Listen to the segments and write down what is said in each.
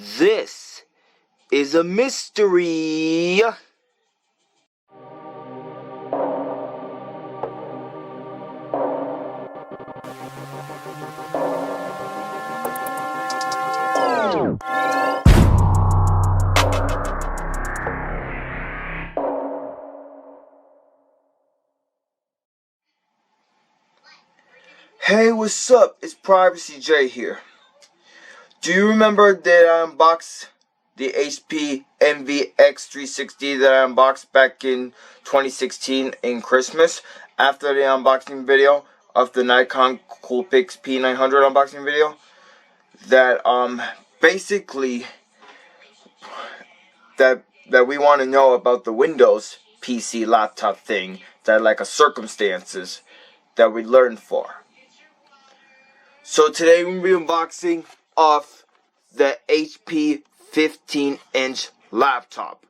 This is a mystery. Hey, what's up? It's Privacy J here. Do you remember that I unboxed the HP NVX360 that I unboxed back in 2016 in Christmas after the unboxing video of the Nikon Coolpix P900 unboxing video? That basically that we want to know about the Windows PC laptop thing, that like a circumstances that we learned for. So today we'll be unboxing off the HP 15-inch laptop.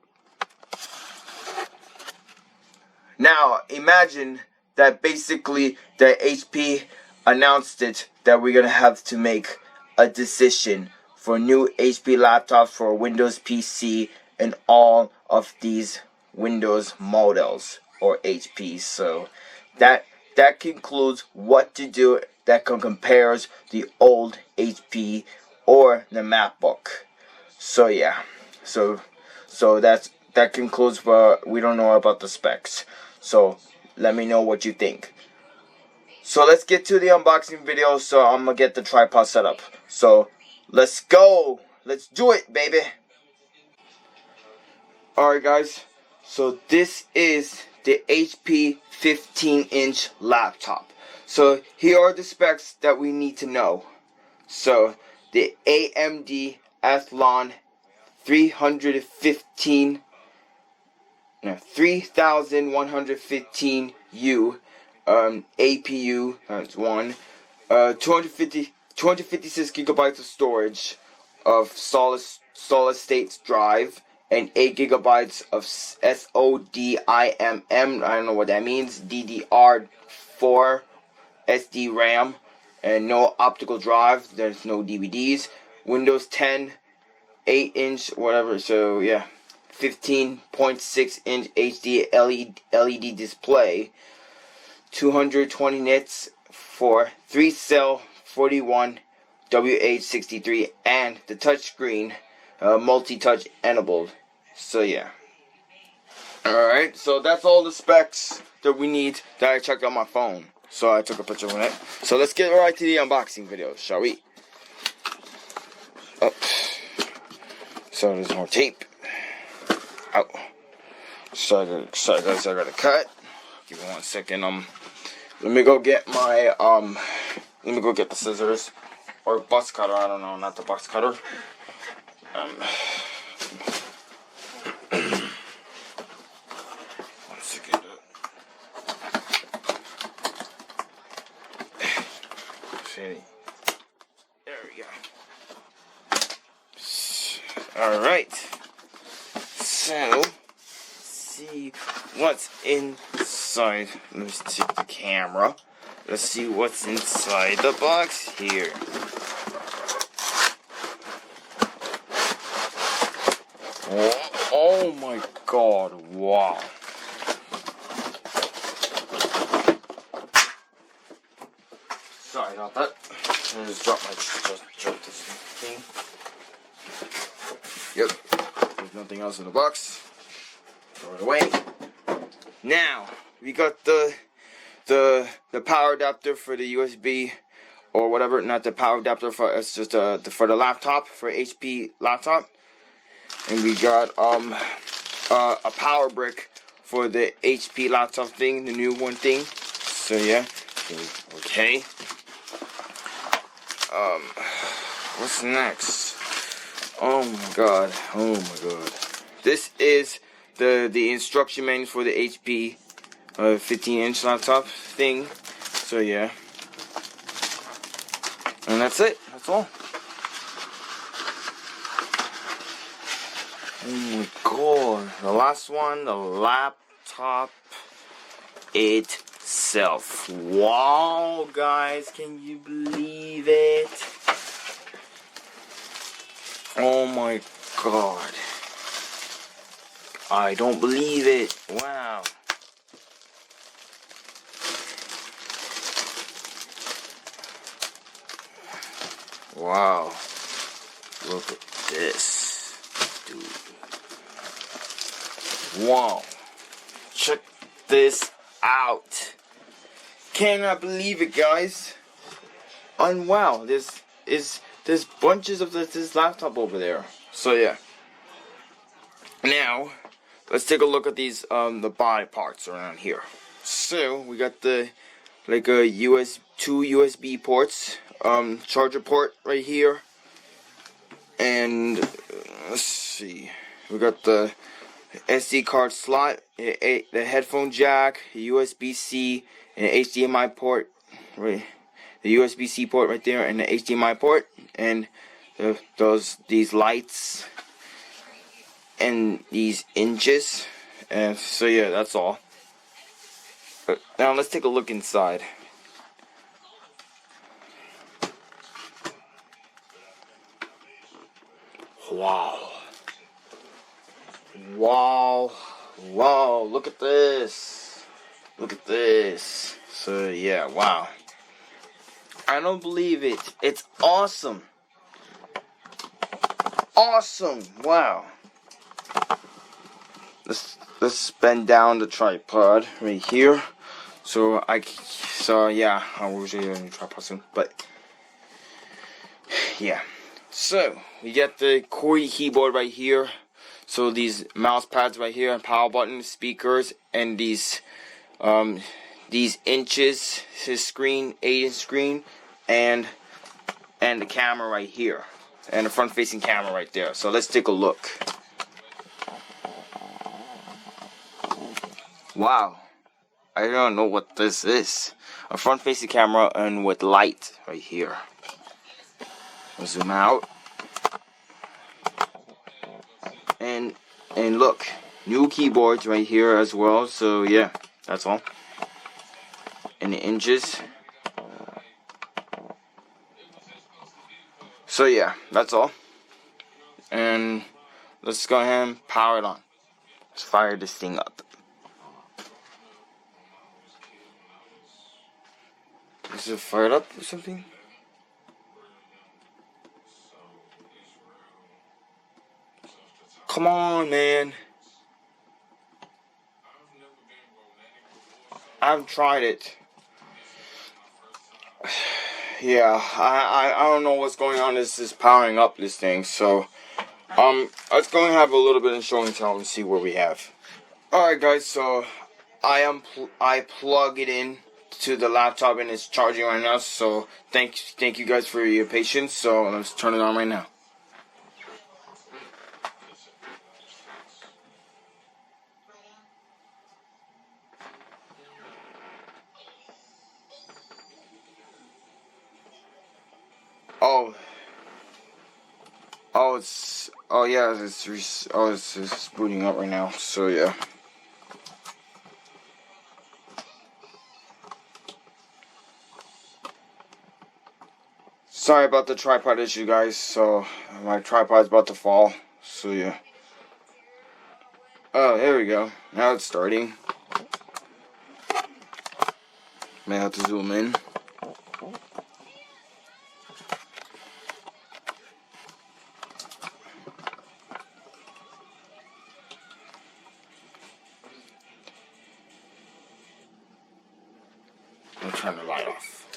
Now imagine that basically the HP announced it that we're gonna have to make a decision for new HP laptops for Windows PC and all of these Windows models or HP. So that concludes what to do. That compares the old HP or the MacBook. So yeah, so that concludes what we don't know about the specs. So let me know what you think. So let's get to the unboxing video. So I'm gonna get the tripod set up. So let's go. Let's do it, baby. Alright guys, so this is the HP 15-inch laptop. So here are the specs that we need to know. So the AMD Athlon 3115U APU, that's one. 256 gigabytes of storage of solid state drive, and 8 gigabytes of SODIMM. I don't know what that means. DDR4 SD RAM, and no optical drive. There's no DVDs. Windows 10 8-inch whatever. So yeah, 15.6-inch HD LED display. 220 nits for 3-cell 41 WH63, and the touchscreen multi-touch enabled. So yeah. Alright, so that's all the specs that we need that I checked on my phone. So I took a picture of it. So let's get right to the unboxing video, shall we? Oh. So there's more tape. Ow. So guys, I gotta cut. Give me 1 second. Let me go get my let me go get the scissors or box cutter. I don't know, not the box cutter. There we go. Alright. So, let's see what's inside. Let me take the camera. Let's see what's inside the box here. Oh my god, wow. Sorry about that. I just dropped this thing. Yep. There's nothing else in the box. Throw it away. Now we got the power adapter for the USB or whatever. Not the power adapter for it's just for the laptop, for HP laptop. And we got a power brick for the HP laptop thing, the new one thing. So yeah. Okay. What's next? Oh my god. This is the instruction manual for the HP 15-inch laptop thing. So yeah. And that's it. That's all. Oh my god. The last one, the laptop itself. Wow, guys, can you believe it? Oh my god. I don't believe it. Wow. Wow. Look at this. Dude. Wow. Check this out. Cannot believe it, guys. And wow, there's bunches of this laptop over there. So yeah. Now, let's take a look at these the body parts around here. So we got the two USB ports, charger port right here, and let's see, we got the SD card slot, the headphone jack, USB-C, and HDMI port, right? The USB-C port right there, and the HDMI port, and these lights, and these inches, and so yeah, that's all. But now let's take a look inside. Wow. Wow. Wow, look at this. Look at this. So yeah, wow. I don't believe it. It's awesome. Awesome. Wow. Let's bend down the tripod right here. So yeah, I will show you a new tripod soon. But yeah. So we got the QWERTY keyboard right here. So these mouse pads right here, and power buttons, speakers, and these inches, his screen, 8-inch screen, and the camera right here, and the front-facing camera right there. So let's take a look. Wow, I don't know what this is. A front-facing camera and with light right here. I'll zoom out. And look, new keyboards right here as well. So yeah, that's all. And the inches. So yeah, that's all. And let's go ahead and power it on. Let's fire this thing up. Is it fired up or something? Come on, man. I've tried it. Yeah, I don't know what's going on. This is powering up this thing. So, let's go and have a little bit of show and tell and see what we have. Alright, guys. So, I plug it in to the laptop and it's charging right now. So, thank you guys for your patience. So, let's turn it on right now. It's booting up right now. So yeah. Sorry about the tripod issue, guys. So my tripod's about to fall. So yeah. Oh, there we go. Now it's starting. May have to zoom in. I'll turn the light off.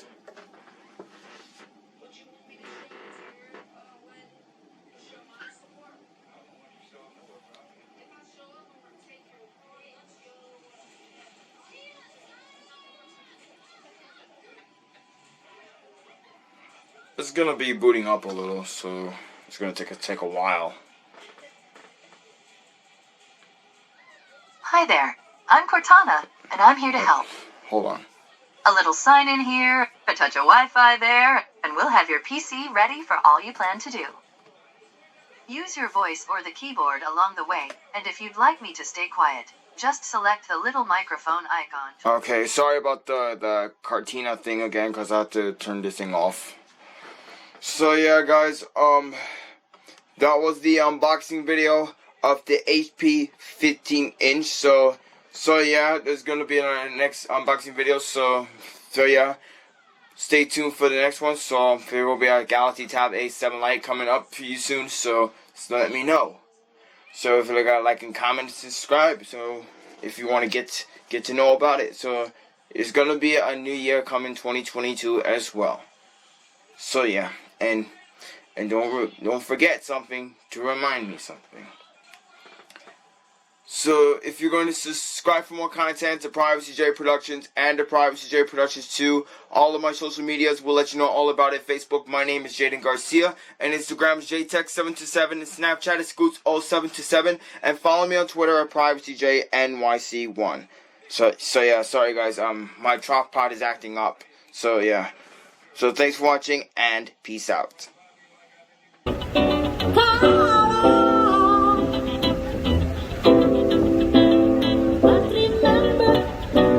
It's gonna be booting up a little, so it's gonna take a while. Hi there, I'm Cortana, and I'm here to help. Hold on. A little sign in here, a touch of Wi-Fi there, and we'll have your PC ready for all you plan to do. Use your voice or the keyboard along the way, and if you'd like me to stay quiet, just select the little microphone icon. Okay, sorry about the Cortana thing again, because I have to turn this thing off. So yeah, guys, that was the unboxing video of the HP 15-inch. So yeah, there's gonna be our next unboxing video. So yeah, stay tuned for the next one. So there will be a Galaxy Tab A7 Lite coming up for you soon. So let me know. So if you gotta like and comment and subscribe. So if you want to get to know about it. So it's gonna be a new year coming, 2022 as well. So yeah, and don't forget something to remind me something. So if you're going to subscribe for more content to Privacy J Productions and to Privacy J Productions 2, all of my social medias will let you know all about it. Facebook, my name is Jaden Garcia, and Instagram is JTech727, and Snapchat is Scoots0727, and follow me on Twitter at PrivacyJNYC1. So yeah, sorry guys, my tripod is acting up. So yeah. So thanks for watching and peace out. But remember,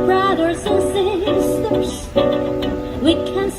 brothers and sisters, we can